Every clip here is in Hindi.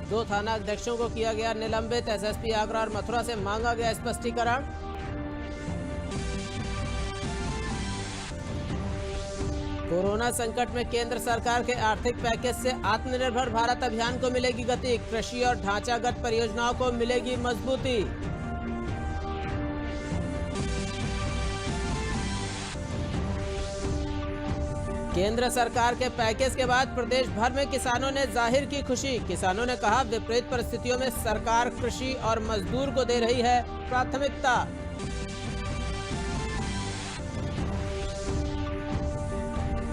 2 थाना अध्यक्षों को किया गया निलंबित। एसएसपी आगरा और मथुरा से मांगा गया स्पष्टीकरण। कोरोना संकट में केंद्र सरकार के आर्थिक पैकेज से आत्मनिर्भर भारत अभियान को मिलेगी गति। कृषि और ढांचागत परियोजनाओं को मिलेगी मजबूती। केंद्र सरकार के पैकेज के बाद प्रदेश भर में किसानों ने जाहिर की खुशी। किसानों ने कहा, विपरीत परिस्थितियों में सरकार कृषि और मजदूर को दे रही है प्राथमिकता।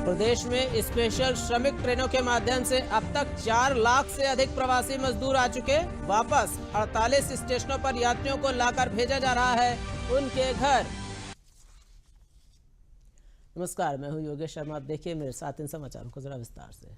प्रदेश में स्पेशल श्रमिक ट्रेनों के माध्यम से अब तक 4 लाख से अधिक प्रवासी मजदूर आ चुके वापस। 48 स्टेशनों पर यात्रियों को लाकर भेजा जा रहा है उनके घर। नमस्कार, मैं हूं योगेश शर्मा। देखिए मेरे साथ इन समाचारों को जरा विस्तार से।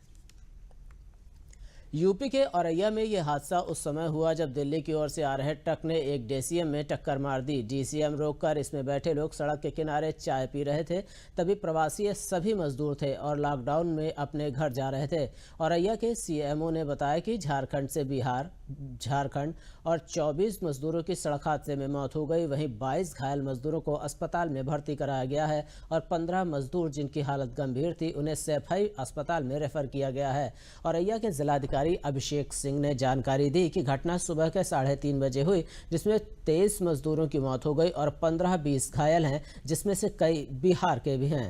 यूपी के औरैया में यह हादसा उस समय हुआ जब दिल्ली की ओर से आ रहे ट्रक ने एक डीसीएम में टक्कर मार दी। डीसीएम रोककर इसमें बैठे लोग सड़क के किनारे चाय पी रहे थे। तभी प्रवासी सभी मजदूर थे और लॉकडाउन में अपने घर जा रहे थे। औरैया के सीएमओ ने बताया कि झारखंड से बिहार, झारखंड और 24 मजदूरों की सड़क हादसे में मौत हो गई। वहीं 22 घायल मजदूरों को अस्पताल में भर्ती कराया गया है और 15 मजदूर जिनकी हालत गंभीर थी उन्हें सैफई अस्पताल में रेफर किया गया है। औरैया के जिलाधिकारी अभिषेक सिंह ने जानकारी दी कि घटना सुबह के 3:30 बजे हुई, जिसमें 23 मजदूरों की मौत हो गई और 15-20 घायल हैं, जिसमें से कई बिहार के भी हैं।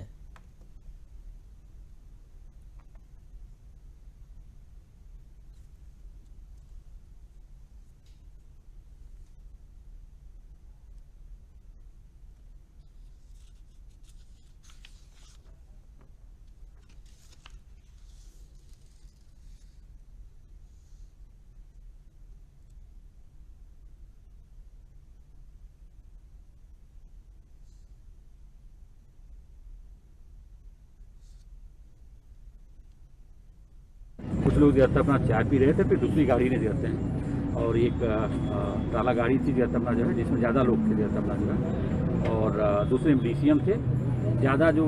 कुछ लोग जो है अपना चाय पी रहे थे, फिर दूसरी गाड़ी ने जो है और एक टाला गाड़ी थी जो है अपना जो है जिसमें ज़्यादा लोग थे जो है अपना जो है और दूसरे में डीसीएम थे। ज़्यादा जो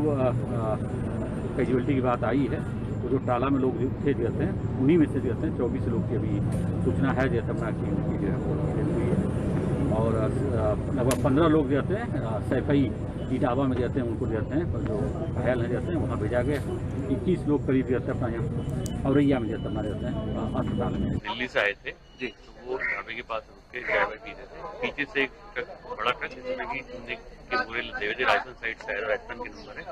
कैजुअलिटी की बात आई है तो जो टाला में लोग थे जो हैं उन्हीं में से जो हैं 24 लोग की अभी सूचना है जो अपना की उनकी जो है हुई है और लगभग 15 लोग जो हैं सैफई इटावा में जाते हैं उनको जाते हैं जो घायल हैं जाते हैं वहाँ भेजा गया। 21 लोग करीब जाते हैं अपना यहाँ औरैया में जाते हमारे जाते हैं अस्पताल में। दिल्ली से आए थे जी, तो वो ढाबे के पास रुक के चाय पी रहे थे। पीछे से एक ट्रक, बड़ा ट्रक जिसमें कि के पूरे लदे हुए थे, राजस्थान साइड से आया, राजस्थान के नंबर है,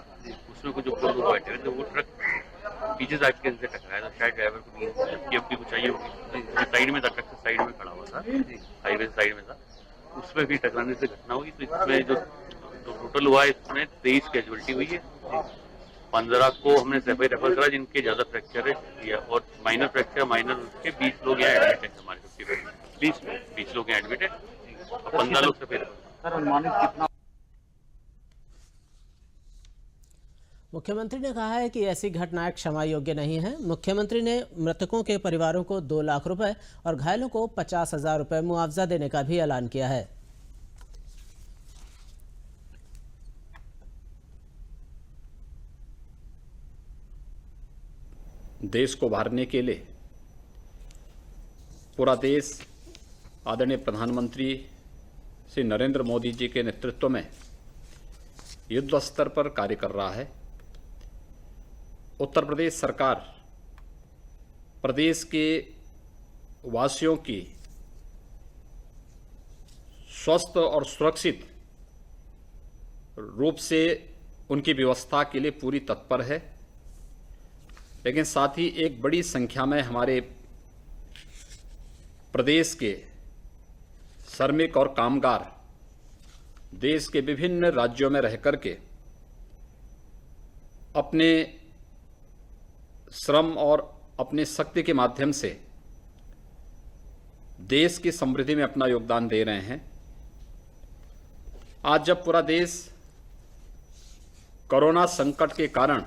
उसमें कुछ ऊपर लोग बैठे हुए थे। वो ट्रक पीछे साइड के से टकराया तो शायद ड्राइवर को जबकि अब कुछ चाहिए होगी, साइड में था, ट्रक से साइड में खड़ा हुआ था, हाईवे साइड में था, उसमें भी टकराने से घटना हुई। तो इसमें जो टोटल हुआ है इसमें 23 कैजुअलिटी हुई है। 15 को हमने सैफई रेफर करा जिनके ज्यादा फ्रैक्चर है और माइनर फ्रैक्चर माइनर उसके 20 लोग यहाँ एडमिट है हमारे 20 लोग यहाँ एडमिट है और 15 लोग सैफई रेफर। मुख्यमंत्री ने कहा है कि ऐसी घटनाएं क्षमा योग्य नहीं है। मुख्यमंत्री ने मृतकों के परिवारों को 2 लाख रुपए और घायलों को 50,000 रुपए मुआवजा देने का भी ऐलान किया है। देश को उभारने के लिए पूरा देश आदरणीय प्रधानमंत्री श्री नरेंद्र मोदी जी के नेतृत्व में युद्ध स्तर पर कार्य कर रहा है। उत्तर प्रदेश सरकार प्रदेश के वासियों की स्वस्थ और सुरक्षित रूप से उनकी व्यवस्था के लिए पूरी तत्पर है, लेकिन साथ ही एक बड़ी संख्या में हमारे प्रदेश के श्रमिक और कामगार देश के विभिन्न राज्यों में रह करके अपने श्रम और अपनी शक्ति के माध्यम से देश की समृद्धि में अपना योगदान दे रहे हैं। आज जब पूरा देश कोरोना संकट के कारण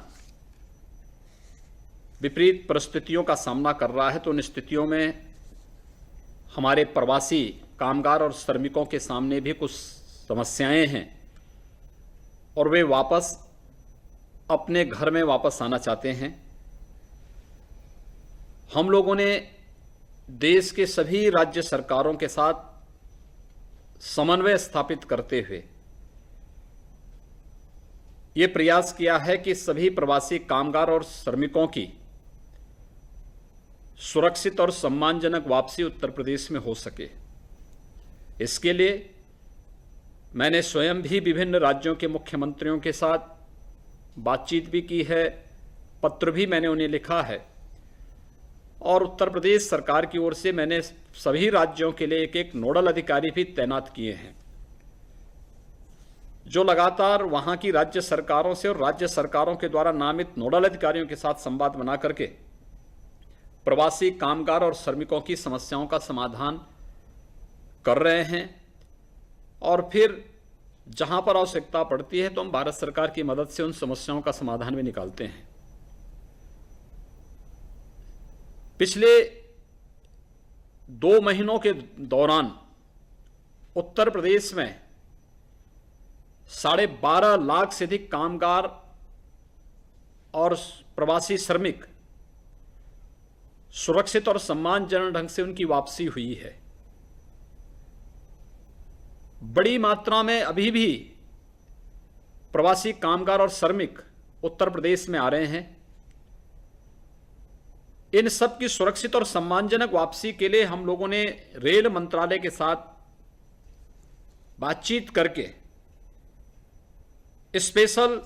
विपरीत परिस्थितियों का सामना कर रहा है, तो उन स्थितियों में हमारे प्रवासी कामगार और श्रमिकों के सामने भी कुछ समस्याएं हैं और वे वापस अपने घर में वापस आना चाहते हैं। हम लोगों ने देश के सभी राज्य सरकारों के साथ समन्वय स्थापित करते हुए ये प्रयास किया है कि सभी प्रवासी कामगार और श्रमिकों की सुरक्षित और सम्मानजनक वापसी उत्तर प्रदेश में हो सके। इसके लिए मैंने स्वयं भी विभिन्न राज्यों के मुख्यमंत्रियों के साथ बातचीत भी की है, पत्र भी मैंने उन्हें लिखा है और उत्तर प्रदेश सरकार की ओर से मैंने सभी राज्यों के लिए एक एक नोडल अधिकारी भी तैनात किए हैं, जो लगातार वहां की राज्य सरकारों से और राज्य सरकारों के द्वारा नामित नोडल अधिकारियों के साथ संवाद बना करके प्रवासी कामगार और श्रमिकों की समस्याओं का समाधान कर रहे हैं और फिर जहां पर आवश्यकता पड़ती है तो हम भारत सरकार की मदद से उन समस्याओं का समाधान भी निकालते हैं। पिछले 2 महीनों के दौरान उत्तर प्रदेश में 12.5 लाख से अधिक कामगार और प्रवासी श्रमिक सुरक्षित और सम्मानजनक ढंग से उनकी वापसी हुई है। बड़ी मात्रा में अभी भी प्रवासी कामगार और श्रमिक उत्तर प्रदेश में आ रहे हैं। इन सब की सुरक्षित और सम्मानजनक वापसी के लिए हम लोगों ने रेल मंत्रालय के साथ बातचीत करके स्पेशल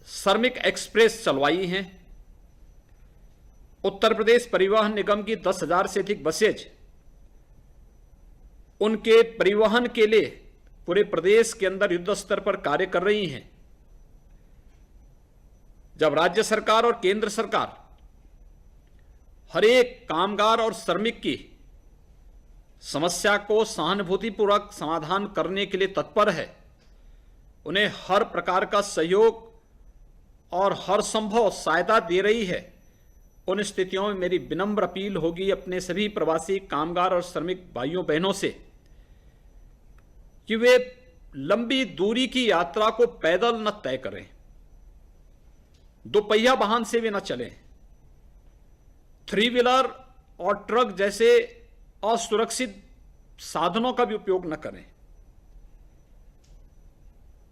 श्रमिक एक्सप्रेस चलवाई हैं। उत्तर प्रदेश परिवहन निगम की 10,000 से अधिक बसेज उनके परिवहन के लिए पूरे प्रदेश के अंदर युद्ध स्तर पर कार्य कर रही हैं। जब राज्य सरकार और केंद्र सरकार हर एक कामगार और श्रमिक की समस्या को सहानुभूतिपूर्वक समाधान करने के लिए तत्पर है, उन्हें हर प्रकार का सहयोग और हर संभव सहायता दे रही है, उन स्थितियों में मेरी विनम्र अपील होगी अपने सभी प्रवासी कामगार और श्रमिक भाइयों बहनों से कि वे लंबी दूरी की यात्रा को पैदल न तय करें, दोपहिया वाहन से भी न चलें, 3 व्हीलर और ट्रक जैसे असुरक्षित साधनों का भी उपयोग न करें।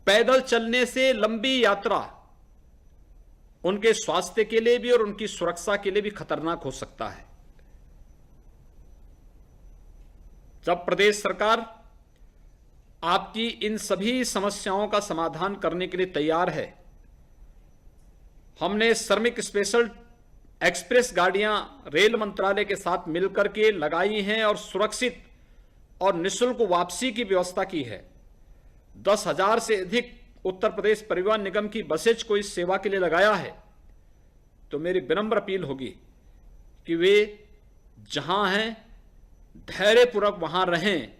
पैदल चलने से लंबी यात्रा उनके स्वास्थ्य के लिए भी और उनकी सुरक्षा के लिए भी खतरनाक हो सकता है। जब प्रदेश सरकार आपकी इन सभी समस्याओं का समाधान करने के लिए तैयार है, हमने श्रमिक स्पेशल एक्सप्रेस गाड़ियां रेल मंत्रालय के साथ मिलकर के लगाई हैं और सुरक्षित और निःशुल्क वापसी की व्यवस्था की है। 10,000 से अधिक उत्तर प्रदेश परिवहन निगम की बसेज को इस सेवा के लिए लगाया है। तो मेरी विनम्र अपील होगी कि वे जहां हैं धैर्यपूर्वक वहां रहें,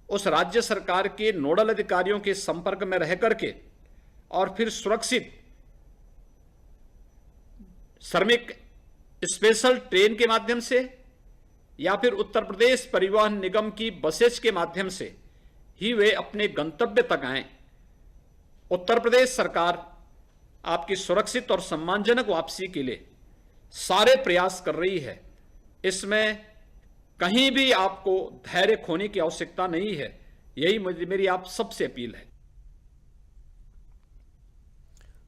उस राज्य सरकार के नोडल अधिकारियों के संपर्क में रह करके और फिर सुरक्षित श्रमिक स्पेशल ट्रेन के माध्यम से या फिर उत्तर प्रदेश परिवहन निगम की बसेज के माध्यम से ही वे अपने गंतव्य तक आएं। उत्तर प्रदेश सरकार आपकी सुरक्षित और सम्मानजनक वापसी के लिए सारे प्रयास कर रही है। इसमें कहीं भी आपको धैर्य खोने की आवश्यकता नहीं है। यही मेरी आप सबसे अपील है।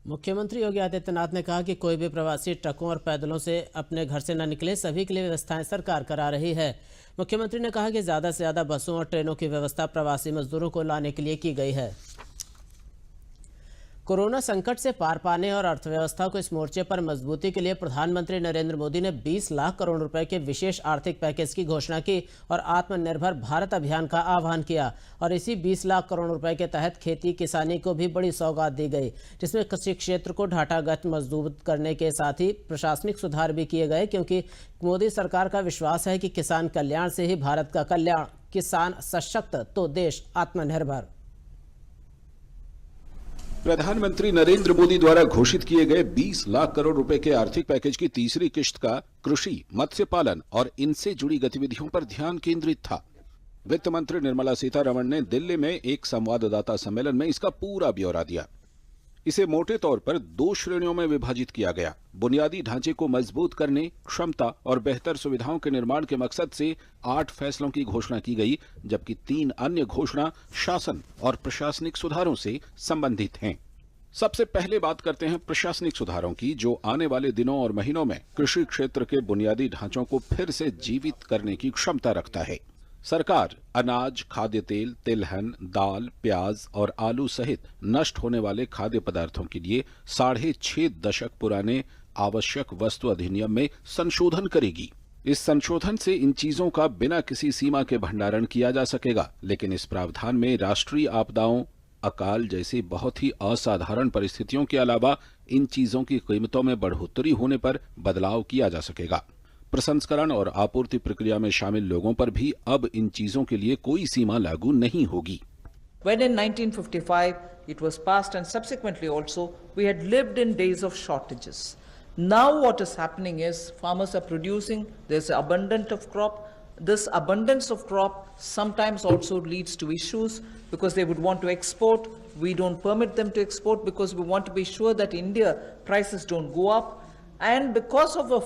मुख्यमंत्री योगी आदित्यनाथ ने कहा कि कोई भी प्रवासी ट्रकों और पैदलों से अपने घर से न निकले, सभी के लिए व्यवस्थाएं सरकार करा रही है। मुख्यमंत्री ने कहा कि ज़्यादा से ज़्यादा बसों और ट्रेनों की व्यवस्था प्रवासी मजदूरों को लाने के लिए की गई है। कोरोना संकट से पार पाने और अर्थव्यवस्था को इस मोर्चे पर मजबूती के लिए प्रधानमंत्री नरेंद्र मोदी ने 20 लाख करोड़ रुपए के विशेष आर्थिक पैकेज की घोषणा की और आत्मनिर्भर भारत अभियान का आह्वान किया। और इसी 20 लाख करोड़ रुपए के तहत खेती किसानी को भी बड़ी सौगात दी गई, जिसमें कृषि क्षेत्र को ढांचागत मजबूत करने के साथ ही प्रशासनिक सुधार भी किए गए, क्योंकि मोदी सरकार का विश्वास है कि किसान कल्याण से ही भारत का कल्याण। किसान सशक्त तो देश आत्मनिर्भर। प्रधानमंत्री नरेंद्र मोदी द्वारा घोषित किए गए 20 लाख करोड़ रुपए के आर्थिक पैकेज की तीसरी किश्त का कृषि, मत्स्य पालन और इनसे जुड़ी गतिविधियों पर ध्यान केंद्रित था। वित्त मंत्री निर्मला सीतारमण ने दिल्ली में एक संवाददाता सम्मेलन में इसका पूरा ब्यौरा दिया। इसे मोटे तौर पर 2 श्रेणियों में विभाजित किया गया। बुनियादी ढांचे को मजबूत करने, क्षमता और बेहतर सुविधाओं के निर्माण के मकसद से 8 फैसलों की घोषणा की गई, जबकि 3 अन्य घोषणा शासन और प्रशासनिक सुधारों से संबंधित हैं। सबसे पहले बात करते हैं प्रशासनिक सुधारों की, जो आने वाले दिनों और महीनों में कृषि क्षेत्र के बुनियादी ढांचों को फिर से जीवित करने की क्षमता रखता है। सरकार अनाज, खाद्य तेल, तिलहन, दाल, प्याज और आलू सहित नष्ट होने वाले खाद्य पदार्थों के लिए 6.5 दशक पुराने आवश्यक वस्तु अधिनियम में संशोधन करेगी। इस संशोधन से इन चीजों का बिना किसी सीमा के भंडारण किया जा सकेगा, लेकिन इस प्रावधान में राष्ट्रीय आपदाओं, अकाल जैसी बहुत ही असाधारण परिस्थितियों के अलावा इन चीजों की कीमतों में बढ़ोतरी होने पर बदलाव किया जा सकेगा। प्रसंस्करण और आपूर्ति प्रक्रिया में शामिल लोगों पर भी अब इन चीजों के लिए कोई सीमा लागू नहीं होगी। When in 1955 it was passed, and subsequently also we had lived in days of shortages. Now what is happening is farmers are producing, there's abundance of crop. This abundance of crop sometimes also leads to issues because they would want to export. We don't permit them to export because we want to be sure that India prices don't go up. And because of a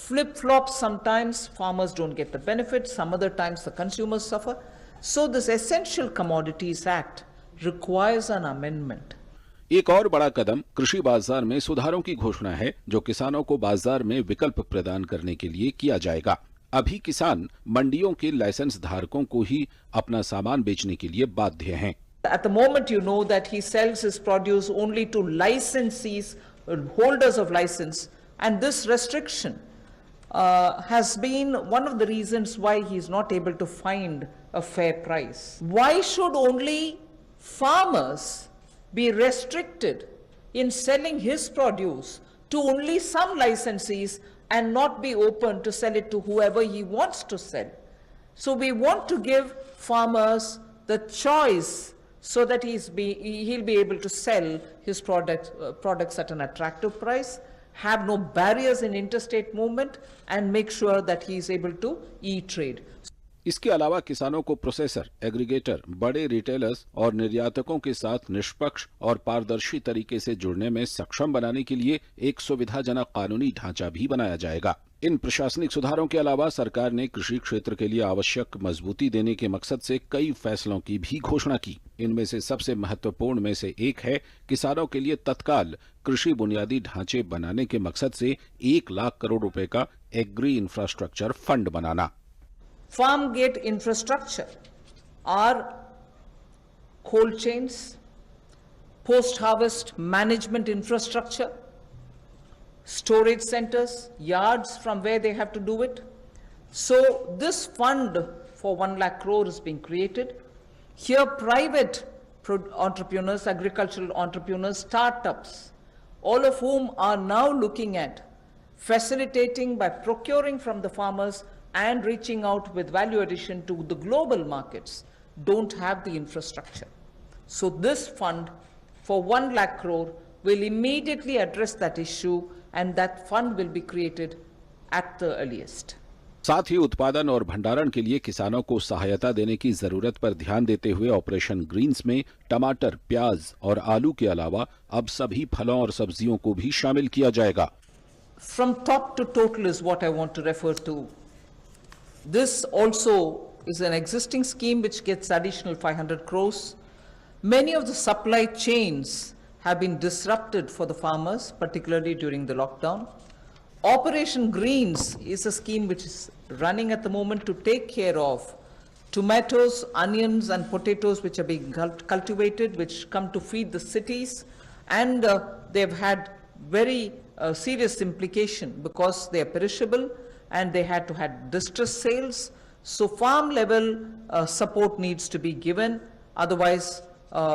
flip-flop, sometimes farmers don't get the benefit, some other times the consumers suffer. So this Essential Commodities Act requires an amendment. एक और बड़ा कदम कृषि बाजार में सुधारों की घोषणा है, जो किसानों को बाजार में विकल्प प्रदान करने के लिए किया जाएगा। अभी किसान मंडियों के लाइसेंस धारकों को ही अपना सामान बेचने के लिए बाध्य हैं। At the moment, you know that he sells his produce only to licensees, holders of license, and this restriction has been one of the reasons why he is not able to find a fair price. Why should only farmers be restricted in selling his produce to only some licensees and not be open to sell it to whoever he wants to sell? So we want to give farmers the choice so that he'll be able to sell his products at an attractive price, have no barriers in interstate movement, and make sure that he is able to e-trade. इसके अलावा किसानों को प्रोसेसर, एग्रीगेटर, बड़े रिटेलर्स और निर्यातकों के साथ निष्पक्ष और पारदर्शी तरीके से जुड़ने में सक्षम बनाने के लिए एक सुविधाजनक कानूनी ढांचा भी बनाया जाएगा। इन प्रशासनिक सुधारों के अलावा सरकार ने कृषि क्षेत्र के लिए आवश्यक मजबूती देने के मकसद से कई फैसलों की भी घोषणा की। इनमें से सबसे महत्वपूर्ण में से एक है किसानों के लिए तत्काल कृषि बुनियादी ढांचे बनाने के मकसद से 1 लाख करोड़ रुपए का agree infrastructure fund banana. Farm gate infrastructure are cold chains, post-harvest management infrastructure, storage centers, yards from where they have to do it. So this fund for 1 lakh crore is being created. Here private entrepreneurs, agricultural entrepreneurs, startups, all of whom are now looking at facilitating by procuring from the farmers and reaching out with value addition to the global markets, don't have the infrastructure. So this fund for 1 lakh crore will immediately address that issue, and that fund will be created at the earliest. साथ ही उत्पादन और भंडारण के लिए किसानों को सहायता देने की जरूरत पर ध्यान देते हुए ऑपरेशन ग्रीन्स में टमाटर, प्याज और आलू के अलावा अब सभी फलों और सब्जियों को भी शामिल किया जाएगा। From top to total is what I want to refer to. This also is an existing scheme which gets additional 500 crores. Many of the supply chains have been disrupted for the farmers, particularly during the lockdown. Operation Greens is a scheme which is running at the moment to take care of tomatoes, onions and potatoes which are being cultivated, which come to feed the cities, and they've had very serious implication because they are perishable and they had to have distress sales. So farm level support needs to be given, otherwise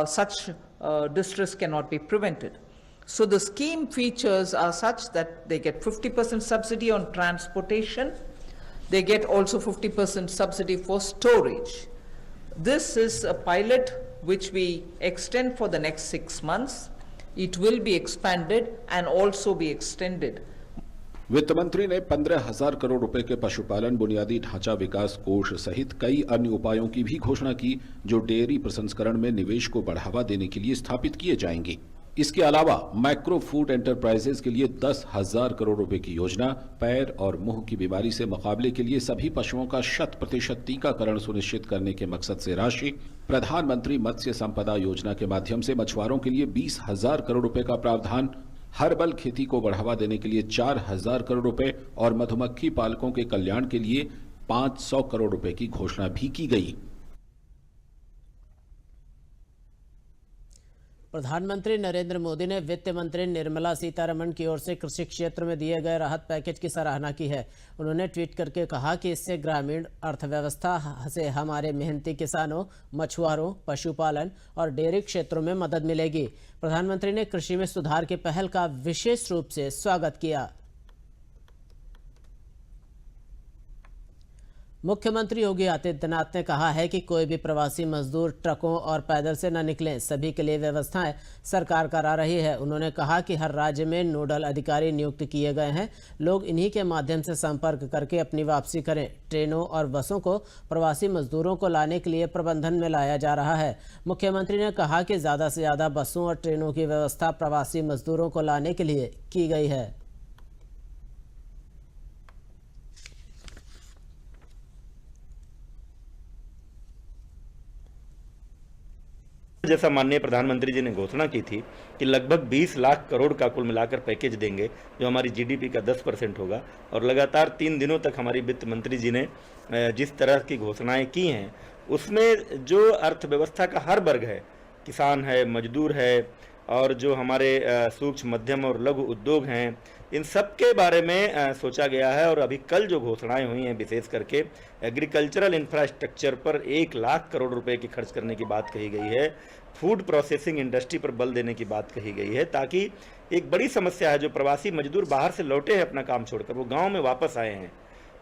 such distress cannot be prevented. So the scheme features are such that they get 50% subsidy on transportation, they get also 50% subsidy for storage. This is a pilot which we extend for the next 6 months. It will be expanded and also be extended. वित्त मंत्री ने 15,000 करोड़ रुपए के पशुपालन बुनियादी ढांचा विकास कोष सहित कई अन्य उपायों की भी घोषणा की, जो डेयरी प्रसंस्करण में निवेश को बढ़ावा देने के लिए स्थापित किए जाएंगे। इसके अलावा माइक्रो फूड एंटरप्राइजेज के लिए 10,000 करोड़ रुपए की योजना, पैर और मुंह की बीमारी से मुकाबले के लिए सभी पशुओं का 100% टीकाकरण सुनिश्चित करने के मकसद से राशि, प्रधानमंत्री मत्स्य संपदा योजना के माध्यम से मछुआरों के लिए 20,000 करोड़ रुपए का प्रावधान, हर्बल खेती को बढ़ावा देने के लिए 4,000 करोड़ रुपए और मधुमक्खी पालकों के कल्याण के लिए 500 करोड़ रुपए की घोषणा भी की गई। प्रधानमंत्री नरेंद्र मोदी ने वित्त मंत्री निर्मला सीतारमण की ओर से कृषि क्षेत्र में दिए गए राहत पैकेज की सराहना की है। उन्होंने ट्वीट करके कहा कि इससे ग्रामीण अर्थव्यवस्था से हमारे मेहनती किसानों, मछुआरों, पशुपालन और डेयरी क्षेत्रों में मदद मिलेगी। प्रधानमंत्री ने कृषि में सुधार की पहल का विशेष रूप से स्वागत किया। मुख्यमंत्री योगी आदित्यनाथ ने कहा है कि कोई भी प्रवासी मजदूर ट्रकों और पैदल से न निकलें, सभी के लिए व्यवस्थाएं सरकार करा रही है। उन्होंने कहा कि हर राज्य में नोडल अधिकारी नियुक्त किए गए हैं, लोग इन्हीं के माध्यम से संपर्क करके अपनी वापसी करें। ट्रेनों और बसों को प्रवासी मजदूरों को लाने के लिए प्रबंधन में लाया जा रहा है। मुख्यमंत्री ने कहा कि ज़्यादा से ज़्यादा बसों और ट्रेनों की व्यवस्था प्रवासी मजदूरों को लाने के लिए की गई है। जैसा माननीय प्रधानमंत्री जी ने घोषणा की थी कि लगभग 20 लाख करोड़ का कुल मिलाकर पैकेज देंगे, जो हमारी जीडीपी का 10% होगा, और लगातार 3 दिनों तक हमारी वित्त मंत्री जी ने जिस तरह की घोषणाएं की हैं, उसमें जो अर्थव्यवस्था का हर वर्ग है, किसान है, मजदूर है, और जो हमारे सूक्ष्म मध्यम और लघु उद्योग हैं, इन सब के बारे में सोचा गया है। और अभी कल जो घोषणाएं हुई हैं, विशेष करके एग्रीकल्चरल इंफ्रास्ट्रक्चर पर 1 लाख करोड़ रुपए की खर्च करने की बात कही गई है, फूड प्रोसेसिंग इंडस्ट्री पर बल देने की बात कही गई है, ताकि एक बड़ी समस्या है, जो प्रवासी मजदूर बाहर से लौटे हैं अपना काम छोड़कर, वो गाँव में वापस आए हैं,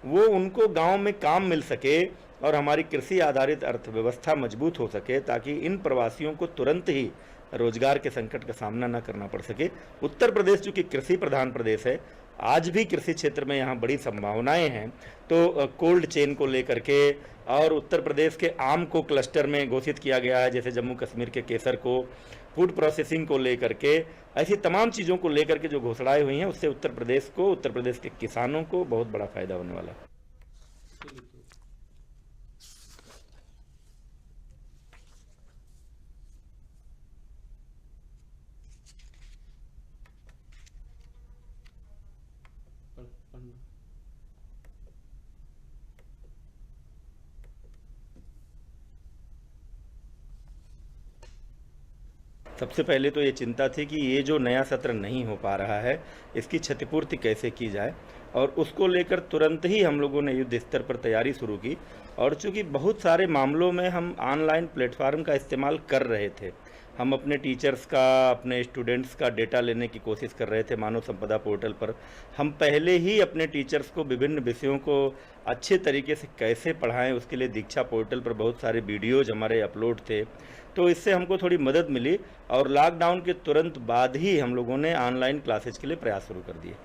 वो उनको गाँव में काम मिल सके और हमारी कृषि आधारित अर्थव्यवस्था मजबूत हो सके, ताकि इन प्रवासियों को तुरंत ही रोजगार के संकट का सामना न करना पड़ सके। उत्तर प्रदेश चूँकि कृषि प्रधान प्रदेश है, आज भी कृषि क्षेत्र में यहाँ बड़ी संभावनाएं हैं। तो कोल्ड चेन को लेकर के, और उत्तर प्रदेश के आम को क्लस्टर में घोषित किया गया है, जैसे जम्मू कश्मीर के केसर को, फूड प्रोसेसिंग को लेकर के, ऐसी तमाम चीज़ों को लेकर के जो घोषणाएं हुई हैं, उससे उत्तर प्रदेश को, उत्तर प्रदेश के किसानों को बहुत बड़ा फायदा होने वाला है। सबसे पहले तो ये चिंता थी कि ये जो नया सत्र नहीं हो पा रहा है, इसकी क्षतिपूर्ति कैसे की जाए, और उसको लेकर तुरंत ही हम लोगों ने युद्ध स्तर पर तैयारी शुरू की। और चूँकि बहुत सारे मामलों में हम ऑनलाइन प्लेटफार्म का इस्तेमाल कर रहे थे, हम अपने टीचर्स का, अपने स्टूडेंट्स का डेटा लेने की कोशिश कर रहे थे मानव संपदा पोर्टल पर। हम पहले ही अपने टीचर्स को विभिन्न विषयों को अच्छे तरीके से कैसे पढ़ाएं, उसके लिए दीक्षा पोर्टल पर बहुत सारे वीडियोज हमारे अपलोड थे, तो इससे हमको थोड़ी मदद मिली। और लॉकडाउन के तुरंत बाद ही हम लोगों ने ऑनलाइन क्लासेज के लिए प्रयास शुरू कर दिए।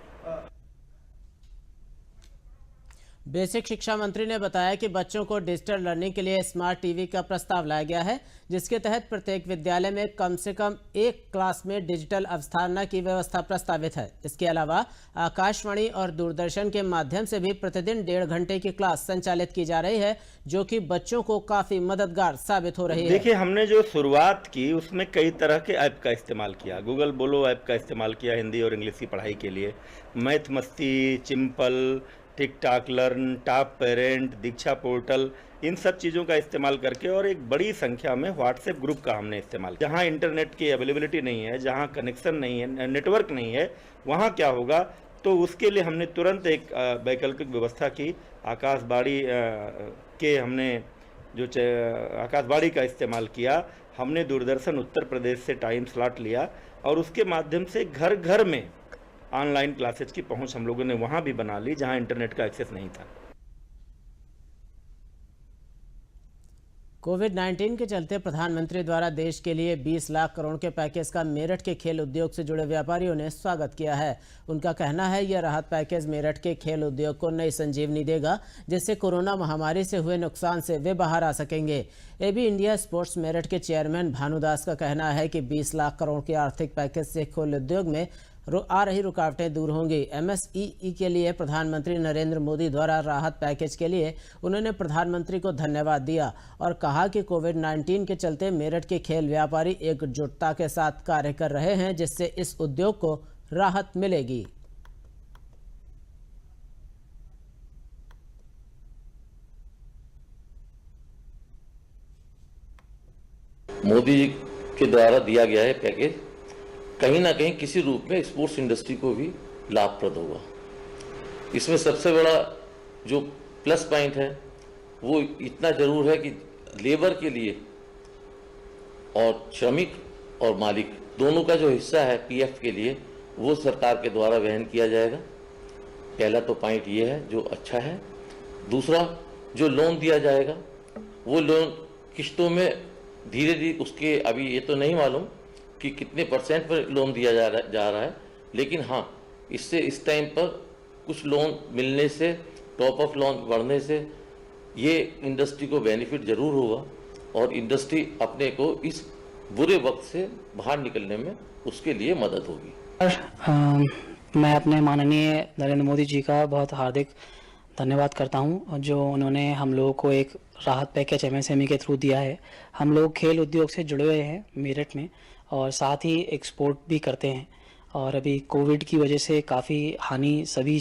बेसिक शिक्षा मंत्री ने बताया कि बच्चों को डिजिटल लर्निंग के लिए स्मार्ट टीवी का प्रस्ताव लाया गया है, जिसके तहत प्रत्येक विद्यालय में कम से कम एक क्लास में डिजिटल अवधारणा की व्यवस्था प्रस्तावित है। इसके अलावा आकाशवाणी और दूरदर्शन के माध्यम से भी प्रतिदिन 1.5 घंटे की क्लास संचालित की जा रही है, जो कि बच्चों को काफी मददगार साबित हो रही है। देखिए, हमने जो शुरुआत की उसमें कई तरह के ऐप का इस्तेमाल किया। गूगल बोलो ऐप का इस्तेमाल किया हिंदी और इंग्लिश की पढ़ाई के लिए, मैथ मस्ती, चिंपल, टिकटॉक लर्न, टॉप पेरेंट, दीक्षा पोर्टल, इन सब चीज़ों का इस्तेमाल करके, और एक बड़ी संख्या में व्हाट्सएप ग्रुप का हमने इस्तेमाल किया। जहाँ इंटरनेट की अवेलेबिलिटी नहीं है, जहाँ कनेक्शन नहीं है, नेटवर्क नहीं है, वहाँ क्या होगा, तो उसके लिए हमने तुरंत एक वैकल्पिक व्यवस्था की। आकाशवाणी के हमने जो आकाशवाणी का इस्तेमाल किया, हमने दूरदर्शन उत्तर प्रदेश से टाइम स्लॉट लिया, और उसके माध्यम से घर घर में ऑनलाइन क्लासेज की पहुंच हम लोगों ने वहां भी बना ली, जहां इंटरनेट का एक्सेस नहीं था। कोविड-19 के चलते प्रधानमंत्री द्वारा देश के लिए 20 लाख करोड़ के पैकेज का मेरठ के खेल उद्योग से जुड़े व्यापारियों ने स्वागत किया है। उनका कहना है यह राहत पैकेज मेरठ के खेल उद्योग को नई संजीवनी देगा, जिससे कोरोना महामारी से हुए नुकसान से वे बाहर आ सकेंगे। एबी इंडिया स्पोर्ट्स मेरठ के चेयरमैन भानुदास का कहना है कि 20 लाख करोड़ के आर्थिक पैकेज से खेल उद्योग में आ रही रुकावटें दूर होंगी। एमएसई के लिए प्रधानमंत्री नरेंद्र मोदी द्वारा राहत पैकेज के लिए उन्होंने प्रधानमंत्री को धन्यवाद दिया और कहा कि कोविड-19 के चलते मेरठ के खेल व्यापारी एकजुटता के साथ कार्य कर रहे हैं, जिससे इस उद्योग को राहत मिलेगी। मोदी जी के द्वारा दिया गया है पैकेज कहीं ना कहीं किसी रूप में स्पोर्ट्स इंडस्ट्री को भी लाभप्रद होगा। इसमें सबसे बड़ा जो प्लस पॉइंट है वो इतना जरूर है कि लेबर के लिए और श्रमिक और मालिक दोनों का जो हिस्सा है पीएफ के लिए वो सरकार के द्वारा वहन किया जाएगा। पहला तो पॉइंट ये है जो अच्छा है। दूसरा, जो लोन दिया जाएगा वो लोन किस्तों में धीरे धीरे उसके अभी ये तो नहीं मालूम कि कितने परसेंट पर लोन दिया जा रहा है, लेकिन हाँ इससे इस टाइम पर कुछ लोन मिलने से, टॉप ऑफ लोन बढ़ने से ये इंडस्ट्री को बेनिफिट जरूर होगा और इंडस्ट्री अपने को इस बुरे वक्त से बाहर निकलने में उसके लिए मदद होगी। मैं अपने माननीय नरेंद्र मोदी जी का बहुत हार्दिक धन्यवाद करता हूं, जो उन्होंने हम लोगों को एक राहत पैकेज एमएसएमई के थ्रू दिया है। हम लोग खेल उद्योग से जुड़े हुए हैं मेरठ में और साथ ही एक्सपोर्ट भी करते हैं और अभी कोविड की वजह से काफ़ी हानि सभी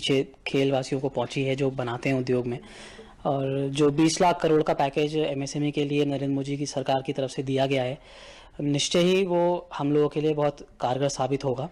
खेलवासियों को पहुंची है जो बनाते हैं उद्योग में। और जो 20 लाख करोड़ का पैकेज एमएसएमई के लिए नरेंद्र मोदी की सरकार की तरफ से दिया गया है, निश्चय ही वो हम लोगों के लिए बहुत कारगर साबित होगा।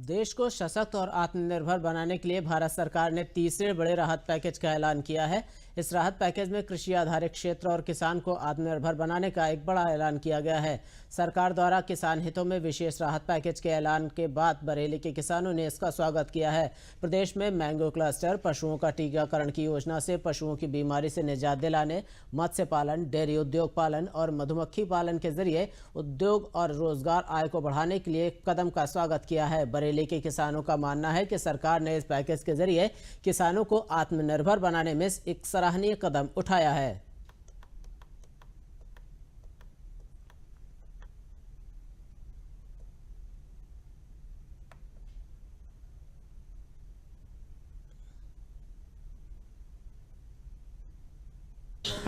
देश को सशक्त और आत्मनिर्भर बनाने के लिए भारत सरकार ने तीसरे बड़े राहत पैकेज का ऐलान किया है। इस राहत पैकेज में कृषि आधारित क्षेत्र और किसान को आत्मनिर्भर बनाने का एक बड़ा ऐलान किया गया है। सरकार द्वारा किसान हितों में विशेष राहत पैकेज के ऐलान के बाद बरेली के किसानों ने इसका स्वागत किया है। प्रदेश में मैंगो क्लस्टर, पशुओं का टीकाकरण की योजना से पशुओं की बीमारी से निजात दिलाने, मत्स्य पालन, डेयरी उद्योग पालन और मधुमक्खी पालन के जरिए उद्योग और रोजगार आय को बढ़ाने के लिए कदम का स्वागत किया है। बरेली के किसानों का मानना है कि सरकार ने इस पैकेज के जरिए किसानों को आत्मनिर्भर बनाने में एक सराहनीय कदम उठाया है।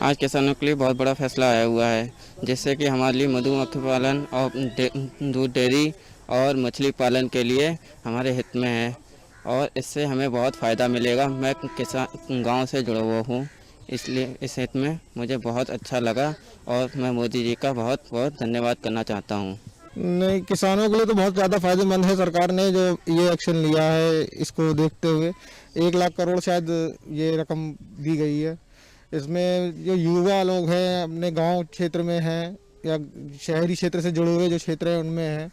आज किसानों के लिए बहुत बड़ा फैसला आया हुआ है, जिससे कि हमारे लिए मधुमक्खी पालन और दूध डेयरी और मछली पालन के लिए हमारे हित में है और इससे हमें बहुत फ़ायदा मिलेगा। मैं किसान गांव से जुड़ा हुआ हूँ, इसलिए इस हित में मुझे बहुत अच्छा लगा और मैं मोदी जी का बहुत बहुत धन्यवाद करना चाहता हूँ। नहीं, किसानों के लिए तो बहुत ज़्यादा फायदेमंद है। सरकार ने जो ये एक्शन लिया है, इसको देखते हुए 1 लाख करोड़ शायद ये रकम दी गई है। इसमें जो युवा लोग हैं अपने गांव क्षेत्र में हैं या शहरी क्षेत्र से जुड़े हुए जो क्षेत्र हैं उनमें हैं,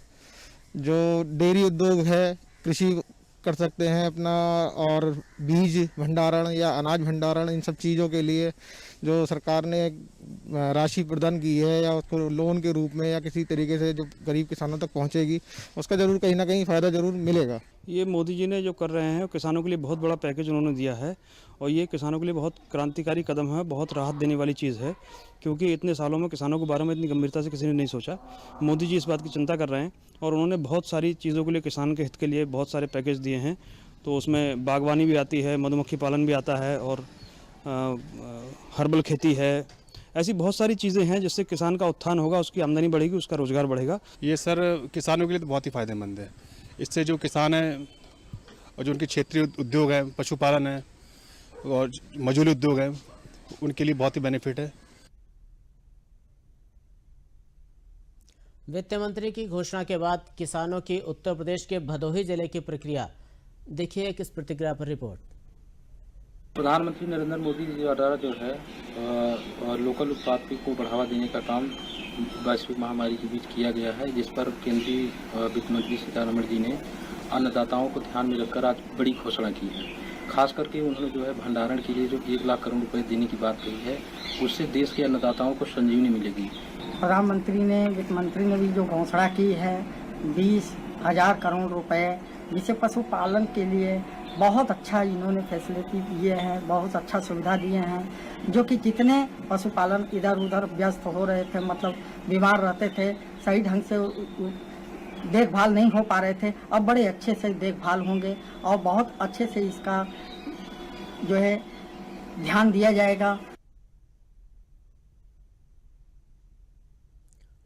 जो डेयरी उद्योग है, कृषि कर सकते हैं अपना, और बीज भंडारण या अनाज भंडारण, इन सब चीज़ों के लिए जो सरकार ने राशि प्रदान की है या उसको लोन के रूप में या किसी तरीके से जो गरीब किसानों तक पहुंचेगी, उसका जरूर कहीं ना कहीं फ़ायदा जरूर मिलेगा। ये मोदी जी ने जो कर रहे हैं किसानों के लिए बहुत बड़ा पैकेज उन्होंने दिया है और ये किसानों के लिए बहुत क्रांतिकारी कदम है, बहुत राहत देने वाली चीज़ है, क्योंकि इतने सालों में किसानों के बारे में इतनी गंभीरता से किसी ने नहीं सोचा। मोदी जी इस बात की चिंता कर रहे हैं और उन्होंने बहुत सारी चीज़ों के लिए किसान के हित के लिए बहुत सारे पैकेज दिए हैं। तो उसमें बागवानी भी आती है, मधुमक्खी पालन भी आता है और हर्बल खेती है। ऐसी बहुत सारी चीज़ें हैं जिससे किसान का उत्थान होगा, उसकी आमदनी बढ़ेगी, उसका रोजगार बढ़ेगा। ये सर किसानों के लिए तो बहुत ही फायदेमंद है। इससे जो किसान हैं और जो उनके क्षेत्रीय उद्योग है, पशुपालन है और मजदूरी उद्योग है, उनके लिए बहुत ही बेनिफिट है। वित्त मंत्री की घोषणा के बाद किसानों की उत्तर प्रदेश के भदोही जिले की प्रक्रिया, देखिए इस प्रतिक्रिया पर रिपोर्ट। प्रधानमंत्री नरेंद्र मोदी जी द्वारा जो है लोकल उत्पाद को बढ़ावा देने का काम वैश्विक महामारी के बीच किया गया है, जिस पर केंद्रीय वित्त मंत्री सीतारमण जी ने अन्नदाताओं को ध्यान में रखकर आज बड़ी घोषणा की है। खास करके उन्होंने जो है भंडारण के लिए जो 1 लाख करोड़ रुपए देने की बात कही है, उससे देश के अन्नदाताओं को संजीवनी मिलेगी। प्रधानमंत्री ने, वित्त मंत्री ने भी जो घोषणा की है 20,000 करोड़ रुपए, जिसे पशुपालन के लिए बहुत अच्छा इन्होंने फैसिलिटी दिए हैं, बहुत अच्छा सुविधा दिए हैं। जो कि जितने पशुपालन इधर उधर व्यस्त हो रहे थे, मतलब बीमार रहते थे, सही ढंग से देखभाल नहीं हो पा रहे थे, अब बड़े अच्छे से देखभाल होंगे और बहुत अच्छे से इसका जो है ध्यान दिया जाएगा।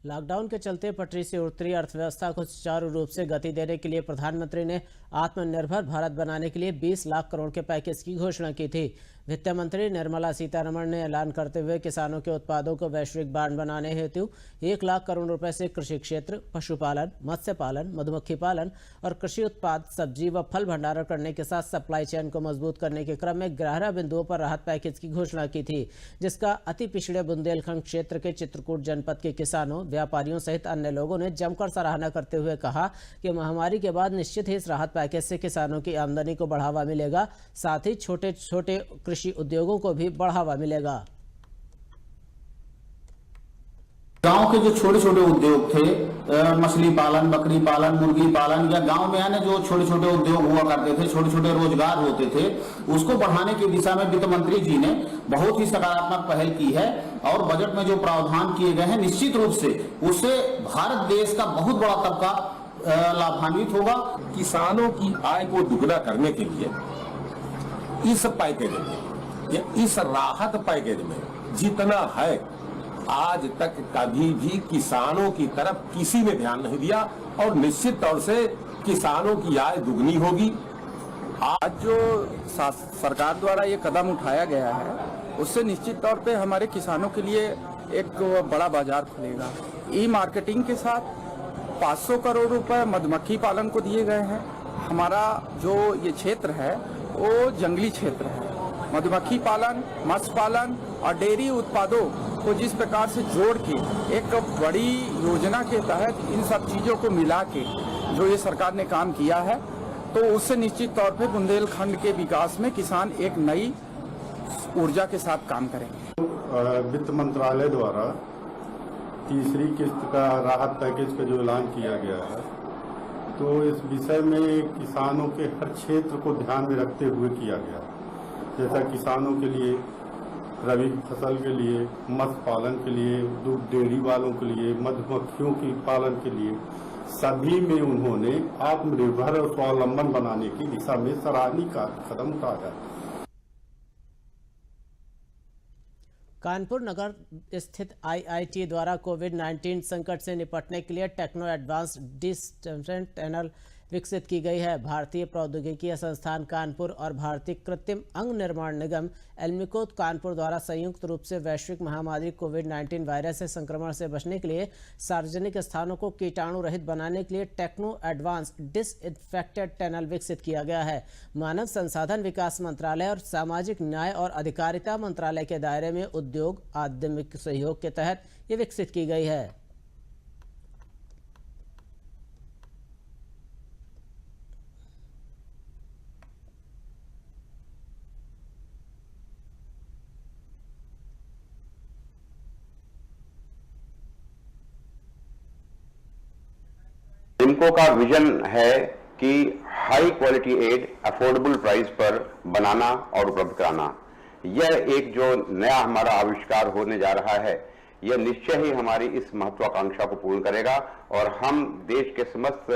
लॉकडाउन के चलते पटरी से उतरी अर्थव्यवस्था को सुचारू रूप से गति देने के लिए प्रधानमंत्री ने आत्मनिर्भर भारत बनाने के लिए 20 लाख करोड़ के पैकेज की घोषणा की थी। वित्त मंत्री निर्मला सीतारमण ने ऐलान करते हुए किसानों के उत्पादों को वैश्विक ब्रांड बनाने हेतु 1 लाख करोड़ रुपए से कृषि क्षेत्र, पशुपालन, मत्स्य पालन, मधुमक्खी पालन और कृषि उत्पाद, सब्जी व फल भंडारण करने के साथ सप्लाई चेन को मजबूत करने के क्रम में 11 बिंदुओं पर राहत पैकेज की घोषणा की थी, जिसका अति पिछड़े बुंदेलखंड क्षेत्र के चित्रकूट जनपद के किसानों, व्यापारियों सहित अन्य लोगों ने जमकर सराहना करते हुए कहा कि महामारी के बाद निश्चित ही इस राहत पैकेज से किसानों की आमदनी को बढ़ावा मिलेगा, साथ ही छोटे छोटे कृषि उद्योगों को भी बढ़ावा मिलेगा। गांव के जो छोटे छोटे उद्योग थे, मछली पालन, बकरी पालन, मुर्गी पालन, या गांव में आने जो छोटे छोटे उद्योग हुआ करते थे, छोटे छोटे रोजगार होते थे, उसको बढ़ाने की दिशा में वित्त मंत्री जी ने बहुत ही सकारात्मक पहल की है और बजट में जो प्रावधान किए गए हैं निश्चित रूप से उससे भारत देश का बहुत बड़ा तबका लाभान्वित होगा। किसानों की आय को दुगना करने के लिए इस पैकेज में या इस राहत पैकेज में जितना है, आज तक कभी भी किसानों की तरफ किसी ने ध्यान नहीं दिया और निश्चित तौर से किसानों की आय दुगनी होगी। आज जो सरकार द्वारा ये कदम उठाया गया है उससे निश्चित तौर पे हमारे किसानों के लिए एक बड़ा बाजार खुलेगा। ई मार्केटिंग के साथ 500 करोड़ रुपए मधुमक्खी पालन को दिए गए हैं। हमारा जो ये क्षेत्र है वो जंगली क्षेत्र है। मधुमक्खी पालन, मत्स्य पालन और डेयरी उत्पादों को जिस प्रकार से जोड़ के एक बड़ी योजना के तहत इन सब चीज़ों को मिला के जो ये सरकार ने काम किया है, तो उससे निश्चित तौर पे बुंदेलखंड के विकास में किसान एक नई ऊर्जा के साथ काम करेंगे। वित्त मंत्रालय द्वारा तीसरी किस्त का राहत पैकेज का जो ऐलान किया गया है, तो इस विषय में किसानों के हर क्षेत्र को ध्यान में रखते हुए किया गया। जैसा किसानों के लिए, रबी फसल के लिए, मत्स्य पालन के लिए, दूध डेयरी वालों के लिए, मधुमक्खियों के पालन के लिए, सभी में उन्होंने आत्मनिर्भर और स्वावलंबन बनाने की दिशा में सराहनीय कदम उठाया। कानपुर नगर स्थित IIT द्वारा कोविड-19 संकट से निपटने के लिए टेक्नो एडवांस्ड डिस्टेंस टनल विकसित की गई है। भारतीय प्रौद्योगिकी संस्थान कानपुर और भारतीय कृत्रिम अंग निर्माण निगम एल्मिको कानपुर द्वारा संयुक्त रूप से वैश्विक महामारी कोविड-19 वायरस से संक्रमण से बचने के लिए सार्वजनिक स्थानों को कीटाणु रहित बनाने के लिए टेक्नो एडवांस्ड डिसइंफेक्टेड टनल विकसित किया गया है। मानव संसाधन विकास मंत्रालय और सामाजिक न्याय और अधिकारिता मंत्रालय के दायरे में उद्योग आधुनिक सहयोग के तहत ये विकसित की गई है। एल्मिको का विजन है कि high quality and affordable price पर बनाना और उपलब्ध कराना। यह एक जो नया हमारा आविष्कार होने जा रहा है, यह निश्चय ही हमारी इस महत्वाकांक्षा को पूर्ण करेगा और हम देश के समस्त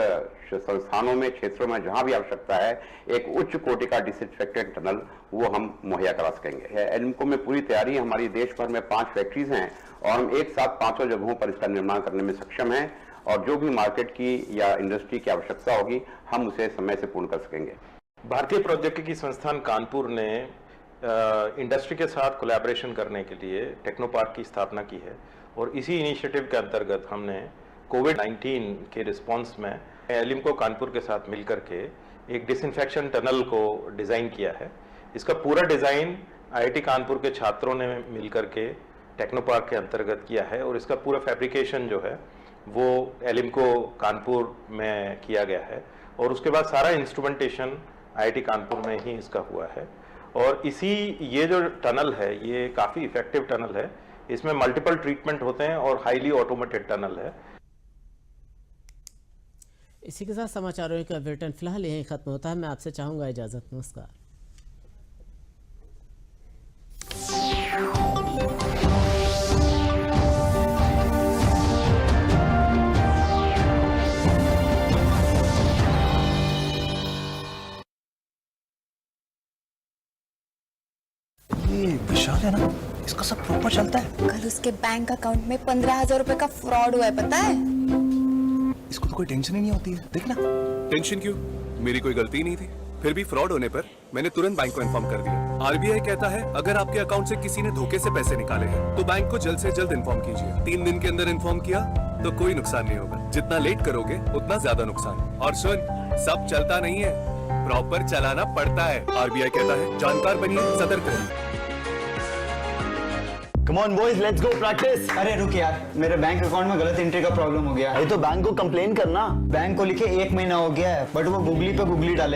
संस्थानों में, क्षेत्रों में जहां भी आवश्यकता है, एक उच्च कोटि का डिसइंफेक्टेड टनल वो हम मुहैया करा सकेंगे। एल्मिको में पूरी तैयारी, हमारी देश भर में 5 फैक्ट्रीज हैं और हम एक साथ 5 जगहों पर इसका निर्माण करने में सक्षम हैं और जो भी मार्केट की या इंडस्ट्री की आवश्यकता होगी हम उसे समय से पूर्ण कर सकेंगे। भारतीय प्रौद्योगिकी संस्थान कानपुर ने इंडस्ट्री के साथ कोलैबोरेशन करने के लिए टेक्नो पार्क की स्थापना की है और इसी इनिशिएटिव के अंतर्गत हमने कोविड-19 के रिस्पांस में एल्मिको कानपुर के साथ मिलकर के एक डिसइंफेक्शन टनल को डिज़ाइन किया है। इसका पूरा डिज़ाइन IIT कानपुर के छात्रों ने मिलकर के टेक्नो पार्क के अंतर्गत किया है और इसका पूरा फैब्रिकेशन जो है वो एल्मिको कानपुर में किया गया है और उसके बाद सारा इंस्ट्रूमेंटेशन IIT कानपुर में ही इसका हुआ है। और ये जो टनल है ये काफ़ी इफेक्टिव टनल है, इसमें मल्टीपल ट्रीटमेंट होते हैं और हाईली ऑटोमेटेड टनल है। इसी के साथ समाचारों का बुलेटिन फिलहाल यहीं खत्म होता है। मैं आपसे चाहूँगा इजाज़त। नमस्कार। ये विशाल है ना, इसका सब प्रॉपर चलता है। कल उसके बैंक अकाउंट में 15,000 रुपए का फ्रॉड हुआ है, पता है? इसको तो कोई टेंशन ही नहीं होती है, देखना। टेंशन क्यों? मेरी कोई गलती नहीं थी। फिर भी फ्रॉड होने पर मैंने तुरंत बैंक को इन्फॉर्म कर दिया। RBI कहता है अगर आपके अकाउंट से किसी ने धोखे से पैसे निकाले हैं तो बैंक को जल्द से जल्द इन्फॉर्म कीजिए। 3 दिन के अंदर इन्फॉर्म किया तो कोई नुकसान नहीं होगा। जितना लेट करोगे उतना ज्यादा नुकसान। और सुन, सब चलता नहीं है, प्रॉपर चलाना पड़ता है। RBI कहता है जानकार बनिए, सतर्क रहिए। Come on boys, let's go practice. अरे रुक यार, मेरे बैंक अकाउंट में गलत एंट्री का प्रॉब्लम हो गया है। अरे तो बैंक को कंप्लेन करना। बैंक को लिखे 1 महीना हो गया है, बट वो गूगली पे गूगली डाले